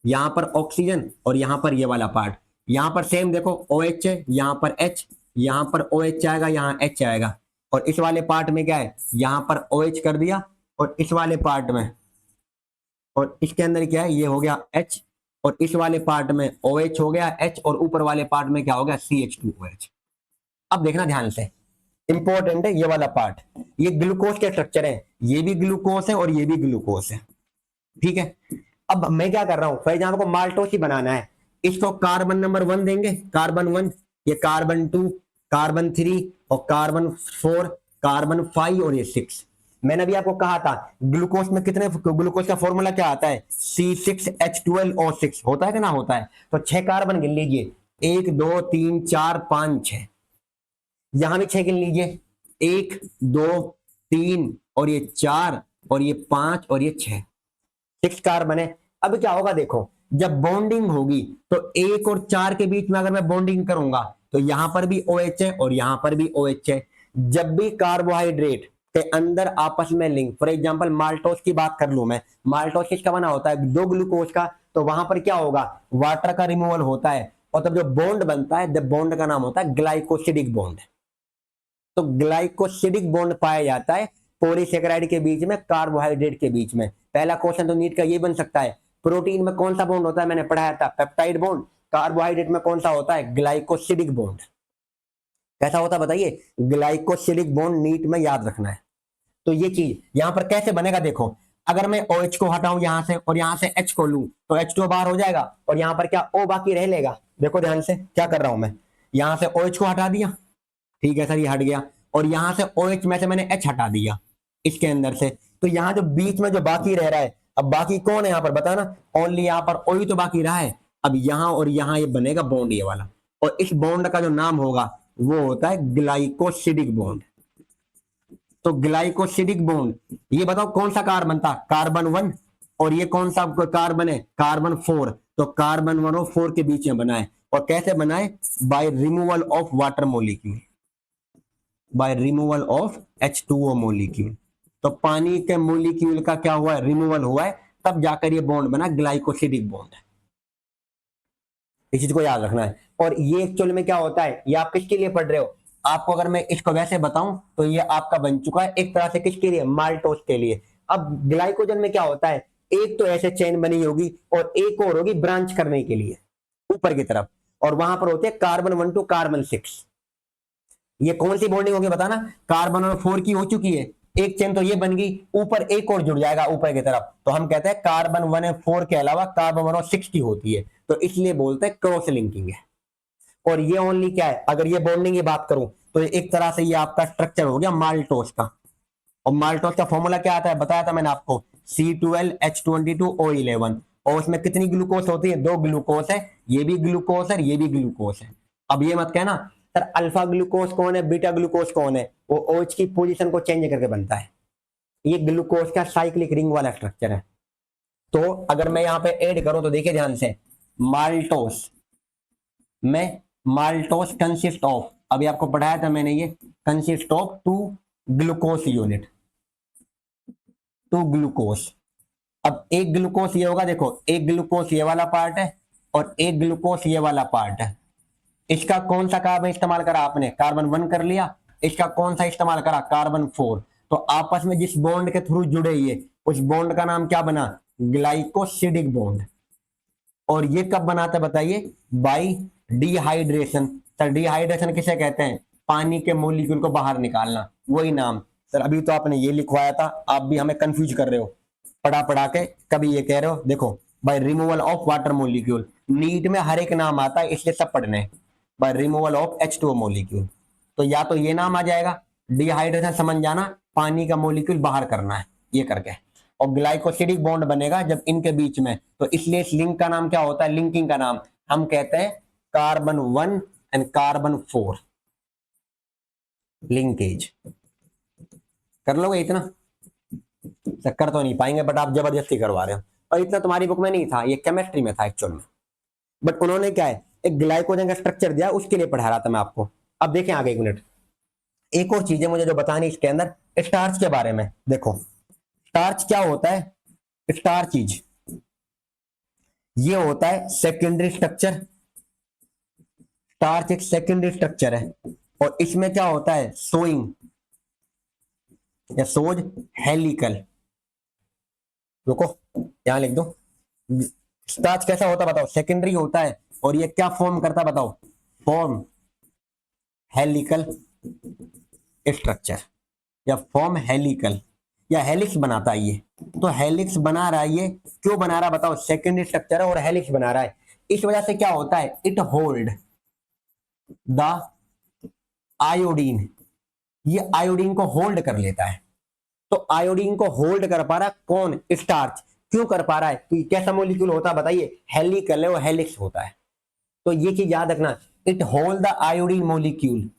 Speaker 1: यहां पर ऑक्सीजन और यहां पर ये वाला पार्ट, यहां पर सेम देखो OH है, यहां पर H, यहां पर OH आएगा, यहां H आएगा, और इस वाले पार्ट में क्या है, यहां पर OH कर दिया, और इस वाले पार्ट में, और इसके अंदर क्या है, ये हो गया H, और इस वाले पार्ट में OH हो गया H, और ऊपर वाले पार्ट में क्या हो गया CH2OH। अब देखना ध्यान से, इंपॉर्टेंट है ये वाला पार्ट। ये ग्लूकोज के स्ट्रक्चर है, ये भी ग्लूकोज है और ये भी ग्लूकोज है, ठीक है। अब मैं क्या कर रहा हूं, फॉर एग्जाम्पल को माल्टोस ही बनाना है, इसको कार्बन नंबर 1 देंगे, कार्बन 1, ये कार्बन 2, कार्बन 3 और कार्बन 4, कार्बन 5 और ये 6। मैंने अभी आपको कहा था ग्लूकोज में कितने, ग्लूकोज का फॉर्मूला क्या आता है, C6H12O6 होता है कि ना होता है। तो 6 कार्बन गिन लीजिए, 1 2 3 4 5 6, यहां भी 6 गिन लीजिए, 1 2 3 और ये 4 और ये 5 और ये 6, 6 कार्बन है। अब क्या होगा देखो, जब बॉन्डिंग होगी तो 1 और 4 के बीच में अगर मैं बॉन्डिंग करूंगा तो यहां पर भी OH है और यहां पर भी OH है। जब भी कार्बोहाइड्रेट के अंदर आपस में लिंक, फॉर एग्जांपल माल्टोस की बात कर लूं मैं, माल्टोस किसका बना होता है, 2 ग्लूकोज का, तो वहां पर क्या होगा, वाटर का रिमूवल होता है और तब जो बॉन्ड बनता है, जब बॉन्ड का नाम होता है ग्लाइकोसिडिक बॉन्ड। तो ग्लाइकोसिडिक बॉन्ड पाया जाता है पॉलीसेकेराइड के बीच में, कार्बोहाइड्रेट के बीच में। पहला क्वेश्चन तो नीट का ये बन सकता है, प्रोटीन में कौन सा बॉन्ड होता है, मैंने पढ़ाया था पेप्टाइड बॉन्ड, कार्बोहाइड्रेट में कौन सा होता है, ग्लाइकोसिडिक बॉन्ड। कैसा होता है बताइए, ग्लाइकोसिडिक बॉन्ड, नीट में याद रखना है। तो ये चीज यहां पर कैसे बनेगा देखो, अगर मैं OH को हटाऊं यहां से और यहां से H को लूं तो H2 बाहर हो जाएगा और यहां पर क्या O बाकी रह लेगा। देखो ध्यान से क्या कर रहा हूं मैं, यहां से OH को हटा दिया, ठीक है सर, ये हट गया, और यहां से OH में से मैंने H हटा दिया इसके अंदर से, तो यहां जो बीच में जो बाकी रह रहा है, अब बाकी कौन है यहां पर बताना, ओनली यहां पर OH तो बाकी रहा है। अब यहां और यहां ये बनेगा बॉन्ड ये वाला, और इस बॉन्ड का जो नाम होगा वो होता है ग्लाइकोसिडिक बॉन्ड। तो ग्लाइकोसिडिक बॉन्ड, ये बताओ कौन सा कार्बन था, कार्बन 1, और ये कौन सा कार्बन है, कार्बन 4। तो कार्बन 1 और 4 के बीच में बना है, और कैसे बना है, by removal of water molecule, by removal of H2O molecule. तो पानी के मोलिक्यूल का क्या हुआ है, रिमूवल हुआ है, तब जाकर ये बॉन्ड बना ग्लाइकोसिडिक बॉन्ड। इस चीज को याद रखना है। और ये एक्चुअल में क्या होता है, ये आप किसके लिए पढ़ रहे हो, आपको अगर मैं इसको वैसे बताऊं तो ये आपका बन चुका है एक तरह से किसके लिए, माल्टोस के लिए। अब ग्लाइकोजन में क्या होता है, एक तो ऐसे चेन बनी होगी और एक और होगी ब्रांच करने के लिए ऊपर की तरफ, और वहां पर होते हैं कार्बन 1 टू कार्बन 6। ये कौन सी बॉन्डिंग होगी बताना, कार्बन और 4 की हो चुकी है, एक चेन तो ये बन गई, ऊपर एक और जुड़ जाएगा ऊपर की तरफ, तो हम कहते हैं कार्बन 1 और 4 के अलावा कार्बन 1 और 6 की होती है, तो इसलिए बोलते हैं क्रॉस लिंकिंग है। और ये ओनली क्या है, अगर ये बॉन्डिंग की बात करूं तो एक तरह से ये आपका स्ट्रक्चर हो गया माल्टोस का। और माल्टोस का फॉर्मूला क्या आता है, बताया था मैंने आपको, C12H22O11, और उसमें कितनी ग्लूकोज होती है, 2 ग्लूकोज है, ये भी ग्लूकोज है, ये भी ग्लूकोज है। अब ये मत कहना सर अल्फा ग्लूकोज कौन है, बीटा ग्लूकोज कौन है, वो OH की पोजीशन को चेंज करके बनता है। ये ग्लूकोज का साइक्लिक रिंग वाला स्ट्रक्चर है। तो अगर मैं यहाँ पे ऐड करूं तो देखिए ध्यान से, माल्टोस में, माल्टोस कंसिस्ट ऑफ, अभी आपको पढ़ाया था मैंने, ये consist of 2 glucose unit, 2 glucose. अब एक ग्लूकोज ये होगा, देखो एक ग्लूकोज ये वाला पार्ट है और एक ग्लूकोज ये वाला पार्ट है। इसका कौन सा कार्बन इस्तेमाल करा आपने, कार्बन 1 कर लिया, इसका कौन सा इस्तेमाल करा, कार्बन 4। तो आपस में जिस बॉन्ड के थ्रू जुड़े ये, उस बॉन्ड का नाम क्या बना, ग्लाइकोसिडिक बॉन्ड। और ये कब बनाता है बताइए, बाई डिहाइड्रेशन। सर डिहाइड्रेशन किसे कहते हैं, पानी के मोलिक्यूल को बाहर निकालना, वही नाम। सर अभी तो आपने ये लिखवाया था, आप भी हमें कंफ्यूज कर रहे हो पढ़ा पढ़ा के, कभी ये कह रहे हो, देखो by removal of water molecule, NEET में हर एक नाम आता है इसलिए सब पढ़ने, bye removal of H2O molecule. तो या तो ये नाम आ जाएगा, डिहाइड्रेशन समझ जाना, पानी का मोलिक्यूल बाहर करना है ये करके, और ग्लाइकोसिडिक बॉन्ड बनेगा जब इनके बीच में, तो इसलिए इस लिंक का नाम क्या होता है, लिंकिंग का नाम हम कहते हैं कार्बन 1 एंड कार्बन 4 लिंकेज। कर लोगे इतना, कर तो नहीं पाएंगे बट आप जबरदस्ती करवा रहे हो, और इतना तुम्हारी बुक में नहीं था, ये केमिस्ट्री में था एक्चुअल में, बट उन्होंने क्या है एक ग्लाइकोजन का स्ट्रक्चर दिया, उसके लिए पढ़ा रहा था मैं आपको। अब देखें आगे, एक मिनट, एक और चीज है मुझे जो बतानी इसके अंदर, स्टार्च के बारे में। देखो स्टार्च क्या होता है, स्टार्च चीज ये होता है सेकेंडरी स्ट्रक्चर, स्टार्च एक सेकेंडरी स्ट्रक्चर है, और इसमें क्या होता है, सोइंग या सोज हेलिकल। रुको यहां लिख दो, स्टार्च कैसा होता है बताओ, सेकेंडरी होता है, और ये क्या फॉर्म करता है बताओ, फॉर्म हेलिकल स्ट्रक्चर या फॉर्म हेलिकल या हेलिक्स बनाता है ये। तो हेलिक्स बना रहा है ये, क्यों बना रहा है बताओ? सेकेंडरी स्ट्रक्चर है और हेलिक्स बना रहा है, इस वजह से क्या होता है, इट होल्ड द आयोडीन, ये आयोडीन को होल्ड कर लेता है। तो आयोडीन को होल्ड कर पा रहा है कौन? स्टार्च। क्यों कर पा रहा है? कि कैसा मॉलिक्यूल होता है बताइए? हेलिकल है, वो हेलिक्स होता है। तो ये चीज याद रखना, it hold the iodine molecule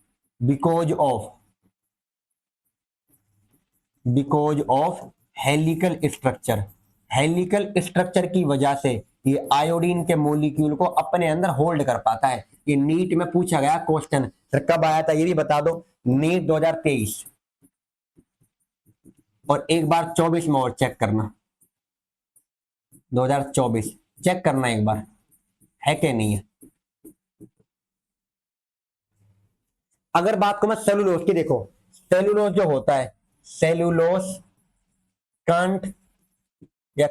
Speaker 1: because of helical structure. Helical structure की वजह से ये आयोडीन के मॉलिक्यूल को अपने अंदर होल्ड कर पाता है। ये नीट में पूछा गया क्वेश्चन, सर कब आया था ये भी बता दो। नीट 2023 और एक बार 24 में और चेक करना, 2024 चेक करना एक बार है कि नहीं है। अगर बात को मैं सेलुलोज की, देखो सेलुलोज जो होता है, सेलुलोज कांट या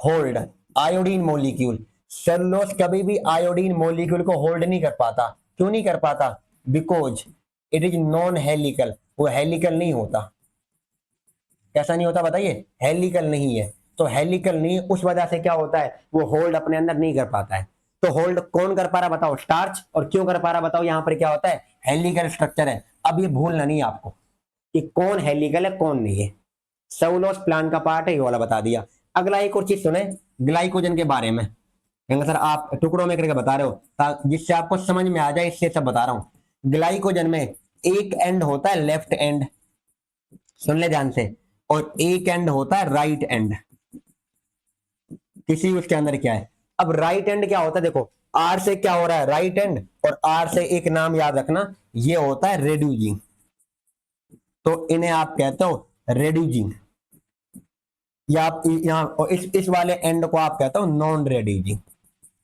Speaker 1: होल्ड आयोडीन मॉलिक्यूल। सेलुलोज कभी भी आयोडीन मॉलिक्यूल को होल्ड नहीं कर पाता। क्यों नहीं कर पाता? Because it is non helical, वो हेलिकल नहीं होता। कैसा नहीं होता बताइए? हेलिकल नहीं है। तो हेलिकल नहीं, उस वजह से क्या होता है, वो होल्ड अपने अंदर नहीं कर पाता है। तो होल्ड कौन कर पा रहा बताओ? स्टार्च। और क्यों कर पा रहा बताओ? यहां पर क्या होता है, हेलिकल स्ट्रक्चर है। अब ये भूलना नहीं है आपको कि कौन हेलिकल है कौन नहीं है। सेलुलोज प्लांट का पार्ट है, ये वाला बता दिया। अगला एक और चीज सुने ग्लाइकोजन के बारे में। सर आप टुकड़ों में करके बता रहे हो, जिससे आपको समझ में आ जाए, इससे सब बता रहा हूं। ग्लाइकोजन में एक एंड होता है लेफ्ट एंड, सुन ले ध्यान से, और एक एंड होता है राइट एंड। किसी उसके अंदर क्या है, अब राइट एंड क्या होता है, देखो आर से क्या हो रहा है, राइट एंड, और आर से एक नाम याद रखना, ये होता है रेड्यूजिंग। तो इन्हें आप कहते हो रेड्यूजिंग, या आप यहाँ इस वाले एंड को आप कहते हो नॉन रेड्यूजिंग।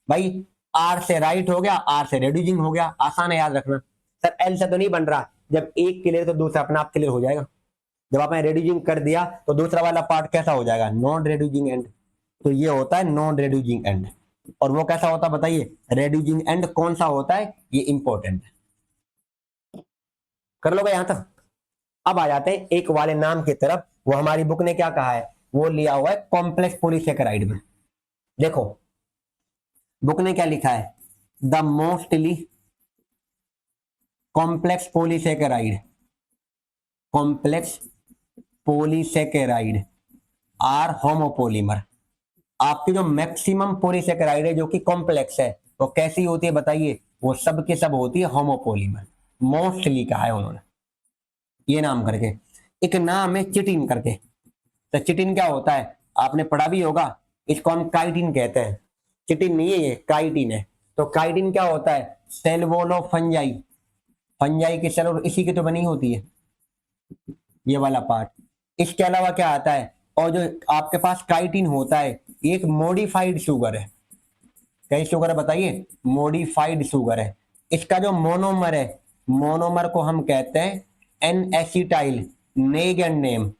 Speaker 1: भाई आर से राइट हो गया, आर से रेड्यूजिंग हो गया, आसान है याद रखना। सर एल से तो नहीं बन रहा, जब एक क्लियर तो दूसरा अपना आप क्लियर हो जाएगा। जब आपने रेड्यूजिंग कर दिया तो दूसरा वाला पार्ट कैसा हो जाएगा, नॉन रेड्यूजिंग एंड। तो ये होता है नॉन रेड्यूजिंग एंड। और वो कैसा होता है बताइए, रेड्यूजिंग एंड कौन सा होता है, ये इंपॉर्टेंट है। कर लोगे यहां तक? अब आ जाते हैं एक वाले नाम की तरफ। वो हमारी बुक ने क्या कहा है, वो लिया हुआ है कॉम्प्लेक्स पॉलीसेकेराइड में। देखो बुक ने क्या लिखा है, the mostly complex polysaccharide, complex polysaccharide are homopolymer. आपकी जो मैक्सिमम पॉलीसेकेराइड है जो कि कॉम्प्लेक्स है, वो कैसी होती है बताइए, वो सब के सब होती है होमोपोलीमर। मोस्टली कहा है उन्होंने ये नाम करके। एक नाम है चिटिन करके। तो चिटिन क्या होता है, आपने पढ़ा भी होगा, इसको हम काइटिन कहते हैं। चिटिन नहीं है ये, काइटिन है। तो काइटिन क्या होता है, cell wall of fungi, fungi की सेल इसी की तो बनी होती है, ये वाला पार्ट। इसके अलावा क्या आता है, और जो आपके पास काइटिन होता है, एक मॉडिफाइड शुगर है। कई शुगर है बताइए, मॉडिफाइड शुगर है। इसका जो मोनोमर है, मोनोमर को हम कहते हैं N acetyl NAG and NAM,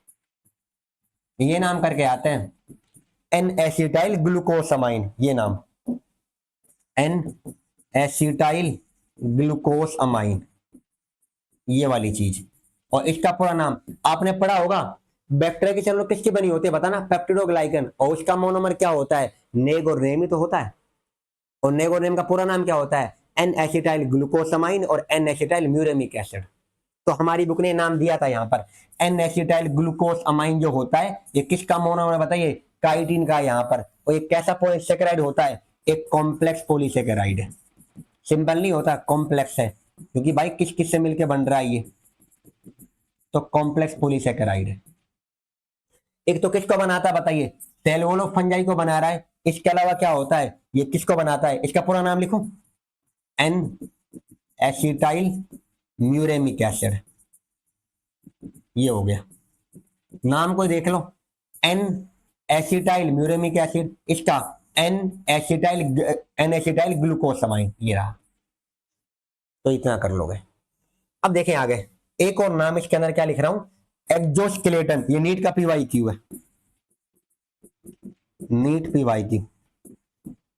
Speaker 1: ये नाम करके आते हैं एन एसिटाइल ग्लूकोसमाइन, ये नाम एन एसिटाइल ग्लूकोसमाइन, ये वाली चीज। और इसका पूरा नाम आपने पढ़ा होगा, बैक्टीरिया की सेल किसकी बनी होती है बताना, पेप्टिडोग्लाइकन। और उसका मोनोमर क्या होता है, नेग और नेम ही तो होता है। और नेग और नेम का पूरा नाम क्या होता है, एन एसिटाइल ग्लूकोसमाइन और एन एसिटाइल म्यूरेमिक एसिड। तो हमारी बुक ने नाम दिया था यहाँ पर, एन एसिटाइल ग्लूकोसमाइन जो होता है, ये किसका मोनोमर बताइए, काइटिन का यहाँ पर। और ये कैसा पॉलीसेकेराइड होता है, एक कॉम्प्लेक्स पॉलीसेकेराइड है। सिंपल नहीं होता, कॉम्प्लेक्स है, क्योंकि भाई किस किस से मिलकर बन रहा है ये, तो कॉम्प्लेक्स पॉलीसेकेराइड है। एक तो किसको बनाता है बताइए, सेल वॉल ऑफ फंजाई को बना रहा है। इसके अलावा क्या होता है, ये किसको बनाता है, इसका पूरा नाम लिखो, एन एसिटाइल म्यूरेमिक एसिड, ये हो गया। नाम को देख लो, एन एसिटाइल म्यूरेमिक एसिड, इसका एन एसिटाइल ग्लूकोसमाइन, ये रहा। तो इतना कर लोगे। अब देखें आगे, एक और नाम इसके अंदर क्या लिख रहा हूं, एक्सोस्केलेटन। ये नीट का पीवाईक्यू है, नीट पीवाईक्यू।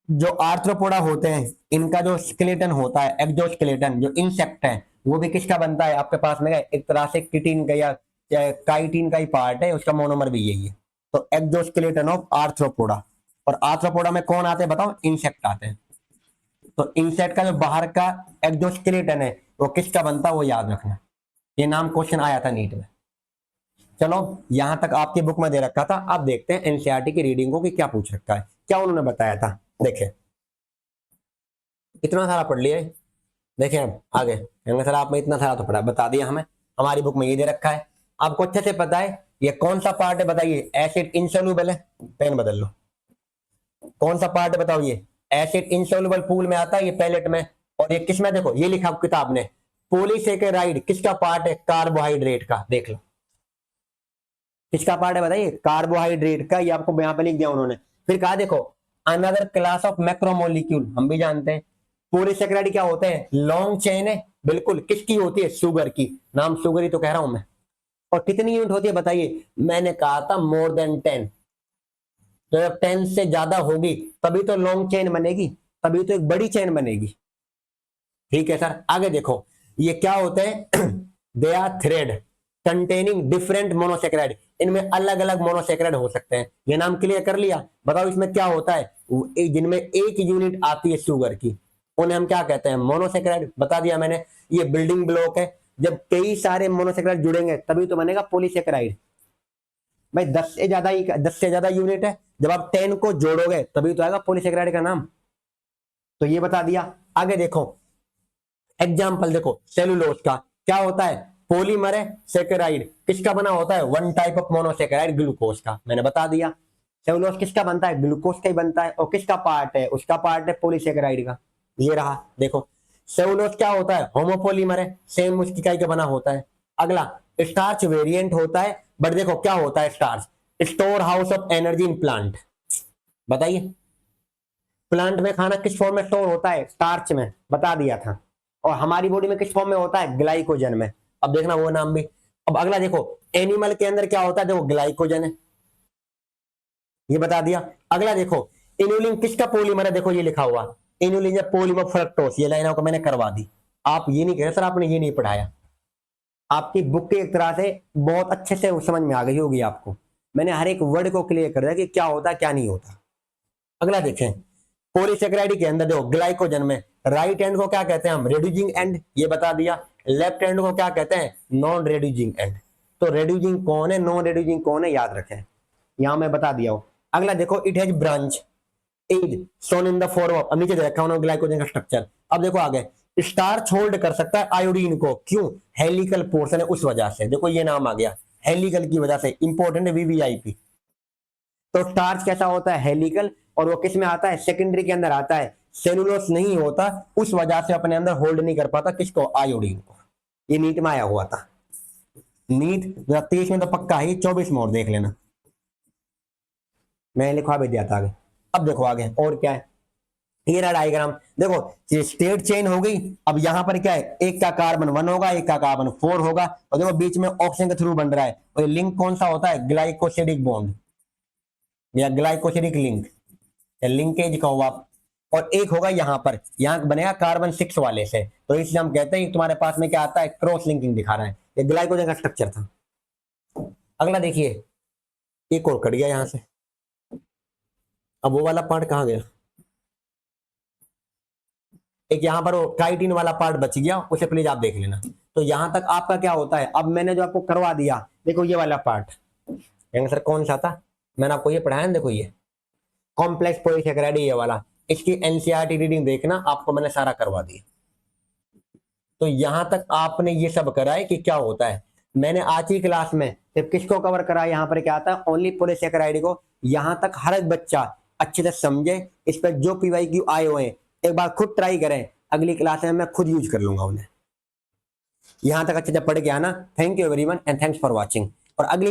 Speaker 1: जो आर्थ्रोपोडा होते हैं, इनका जो स्केलेटन होता है, एक्सोस्केलेटन, जो इंसेक्ट है, वो भी किसका बनता है आपके पास में, एक तरह से किटिन का या काइटिन का ही पार्ट है, उसका मोनोमर भी यही है। तो एक्सोस्केलेटन ऑफ आर्थ्रोपोडा, और आर्थ्रोपोडा में कौन आते हैं बताओ, इंसेक्ट आते हैं। तो इंसेक्ट का जो बाहर का एक्सोस्केलेटन है वो किसका बनता है, वो याद रखना, ये नाम क्वेश्चन आया था नीट में। चलो यहां तक आपकी बुक में दे रखा था, अब देखते हैं एनसीईआरटी की रीडिंग को कि क्या पूछ रखा है, क्या उन्होंने बताया था। देखें इतना सारा पढ़ लिया है, देखें अब आगे सर आपने इतना सारा तो पढ़ा, बता दिया हमें, हमारी बुक में ये दे रखा है, आपको अच्छे से पता है ये कौन सा पार्ट है बताइए, एसिड इनसोल्यूबल है, पेन बदल लो, कौन सा पार्ट है बताओ, ये एसिड इनसोल्यूबल पूल में आता है, ये पैलेट में, और ये किस में, देखो ये लिखा किताब ने, पॉलीसेकेराइड किसका पार्ट है, कार्बोहाइड्रेट का, देख लो किसका पार्ट है बताइए, कार्बोहाइड्रेट का, ये आपको यहां पे लिख दिया उन्होंने। फिर कहा देखो अनदर क्लास ऑफ मैक्रोमोलिक्यूल, हम भी जानते हैं पॉलीसेकेराइड क्या होते हैं, लॉन्ग चेन है, बिल्कुल किसकी होती है, शुगर की, नाम शुगर ही तो कह रहा हूं मैं। और कितनी यूनिट होती है बताइए, मैंने कहा था मोर देन 10, तो जब 10 से ज्यादा होगी तभी तो लॉन्ग चेन बनेगी, तभी तो एक बड़ी चेन बनेगी। ठीक है सर, आगे देखो ये क्या होते हैं they are thread containing different monosaccharide, इनमें अलग अलग मोनोसेकेराइड हो सकते हैं, ये नाम क्लियर कर लिया। बताओ इसमें क्या होता है, जिनमें एक यूनिट आती है शुगर की, उन्हें हम क्या कहते हैं, मोनोसेकेराइड, बता दिया मैंने। ये बिल्डिंग ब्लॉक है, जब कई सारे मोनोसेकेराइड जुड़ेंगे तभी तो बनेगा पॉलीसेकेराइड। भाई 10 से ज्यादा यूनिट है, जब आप 10 को जोड़ोगे तभी तो आएगा पॉलीसेकेराइड का नाम, तो ये बता दिया। आगे देखो एग्जाम्पल देखो, सेलुलोज का क्या होता है, पॉलीमर है, सेकेराइड किसका बना होता है, one type of monosaccharide glucose का, मैंने बता दिया। सेलुलोज किसका बनता है, ग्लूकोज का ही बनता है, और किसका पार्ट है, उसका पार्ट है पॉलीसेकेराइड का, ये रहा। देखो सेलुलोज क्या होता है, होमोपोलीमर है, सेम उसकी इकाई का बना होता है। अगला स्टार्च वेरिएंट होता है, बट देखो क्या होता है starch, store house of energy in plant, बताइए प्लांट में खाना किस फॉर्म में स्टोर होता है, स्टार्च में, बता दिया था। और हमारी बॉडी में किस फॉर्म में होता है, ग्लाइकोजन में, अब देखना वो नाम भी। अब अगला देखो एनिमल के अंदर क्या होता है, देखो ग्लाइकोजन है, ये बता दिया। अगला देखो इनुलिन किसका पॉलीमर है, देखो ये लिखा हुआ इनुलिन पॉलीमर फ्रक्टोस, ये लाइन आपको मैंने करवा दी। आप ये नहीं कह रहे सर आपने ये नहीं पढ़ाया, आपकी बुक की एक तरह से बहुत अच्छे से समझ में आ गई होगी आपको, मैंने हर एक वर्ड को क्लियर कर दिया कि क्या होता है क्या नहीं होता। अगला देखें पॉलीसेकेराइड के अंदर देखो ग्लाइकोजन में राइट एंड को क्या कहते हैं हम, रेड्यूसिंग एंड, ये बता दिया। लेफ्ट एंड को क्या कहते हैं, नॉन रेड्यूसिंग एंड। तो रेड्यूसिंग कौन है, नॉन रेड्यूसिंग कौन है, याद रखें, यहां मैं बता दिया हूं। अगला देखो it has branch is shown in the form of, नीचे दे रखा है ग्लाइकोजन का स्ट्रक्चर। अब देखो आगे स्टार्च होल्ड कर सकता है आयोडीन को, क्यों, हेलिकल पोर्शन है उस वजह से, देखो ये नाम आ गया हेलिकल की वजह से, इंपॉर्टेंट है वीवीआईपी। तो स्टार्च कैसा होता है, हेलिकल, और वो किस में आता है, सेकेंडरी के अंदर आता है, सेलुलोस नहीं होता, उस वजह से अपने अंदर होल्ड नहीं कर पाता किसको, आयोडीन को। ये नीट में आया हुआ था, नीट 2023 में तो पक्का है, 24 में और देख लेना, मैंने लिखवा भी दिया था आगे। अब देखो आगे और क्या है, ये रहा डायग्राम, देखो ये स्टेट चेन हो गई। अब यहां पर क्या है, एक का कार्बन 1 होगा, एक का कार्बन 4 होगा, और देखो बीच में ऑक्सीजन के थ्रू बन रहा है, और ये लिंक कौन सा होता है, ग्लाइकोसिडिक बॉन्ड या ग्लाइकोसिडिक लिंक, या लिंकेज कहो आप। और एक होगा यहां पर, यहां बनेगा कार्बन 6 वाले से, तो इसलिए हम कहते हैं तुम्हारे पास में क्या आता है, क्रॉस लिंकिंग दिखा रहा है, ये ग्लाइकोजन का स्ट्रक्चर था। अगला देखिए एक और कट गया यहां से, अब वो वाला पार्ट कहां गया, एक यहाँ पर काइटिन वाला पार्ट बच गया, उसे प्लीज आप देख लेना। तो यहां तक आपका क्या होता है, अब मैंने जो आपको करवा दिया, देखो ये वाला पार्ट, सर कौन सा था, मैंने आपको ये पढ़ाया ना, देखो ये कॉम्प्लेक्स पॉलीसेकेराइड, ये वाला, इसकी एनसीईआरटी रीडिंग देखना, आपको मैंने सारा करवा दिया। तो यहां तक आपने ये सब करा है कि क्या होता है, मैंने आज की क्लास में सिर्फ किसको कवर करा, यहाँ पर क्या आता है, ओनली पॉलीसेकेराइड को। यहां तक हर एक बच्चा अच्छे से समझे, इस पर जो पीवाईक्यू आए हुए हैं एक बार खुद ट्राई करें, अगली क्लास में मैं खुद यूज कर लूंगा उन्हें। यहां तक अच्छे से पढ़ के आना। Thank you everyone and thanks for watching. और अगली